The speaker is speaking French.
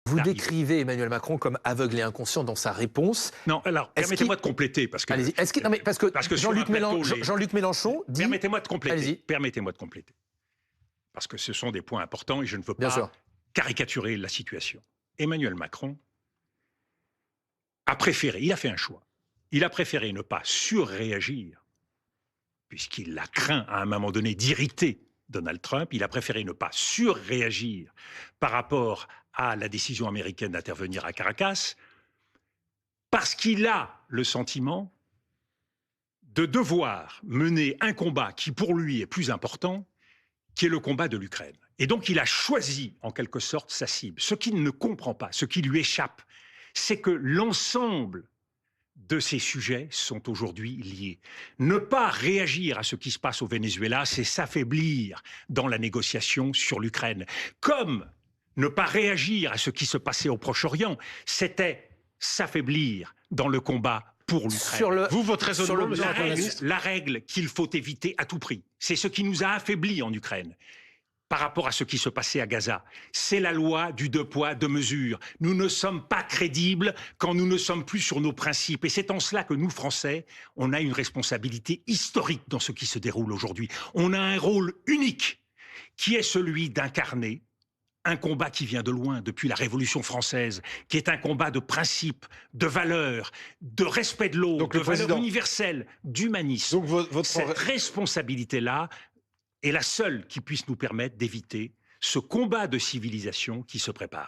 Vous décrivez Emmanuel Macron comme aveugle et inconscient dans sa réponse. Non, alors, permettez-moi de compléter, parce que... Allez-y. Non, mais parce que Jean-Luc Mélenchon dit... Permettez-moi de compléter. Permettez-moi de compléter. Parce que ce sont des points importants et je ne veux pas caricaturer la situation. Emmanuel Macron a préféré, il a fait un choix. Il a préféré ne pas surréagir, puisqu'il a craint à un moment donné d'irriter Donald Trump. Il a préféré ne pas surréagir par rapport à la décision américaine d'intervenir à Caracas, parce qu'il a le sentiment de devoir mener un combat qui pour lui est plus important, qui est le combat de l'Ukraine. Et donc il a choisi en quelque sorte sa cible. Ce qu'il ne comprend pas, ce qui lui échappe, c'est que l'ensemble de ces sujets sont aujourd'hui liés. Ne pas réagir à ce qui se passe au Venezuela, c'est s'affaiblir dans la négociation sur l'Ukraine. Comme ne pas réagir à ce qui se passait au Proche-Orient, c'était s'affaiblir dans le combat pour l'Ukraine. Vous, votre raisonnement, la règle qu'il faut éviter à tout prix, c'est ce qui nous a affaiblis en Ukraine par rapport à ce qui se passait à Gaza. C'est la loi du deux poids, deux mesures. Nous ne sommes pas crédibles quand nous ne sommes plus sur nos principes. Et c'est en cela que nous, Français, on a une responsabilité historique dans ce qui se déroule aujourd'hui. On a un rôle unique qui est celui d'incarner un combat qui vient de loin, depuis la Révolution française, qui est un combat de principes, de valeurs, de respect de l'autre, de valeurs universelles, d'humanisme. Cette responsabilité-là est la seule qui puisse nous permettre d'éviter ce combat de civilisation qui se prépare.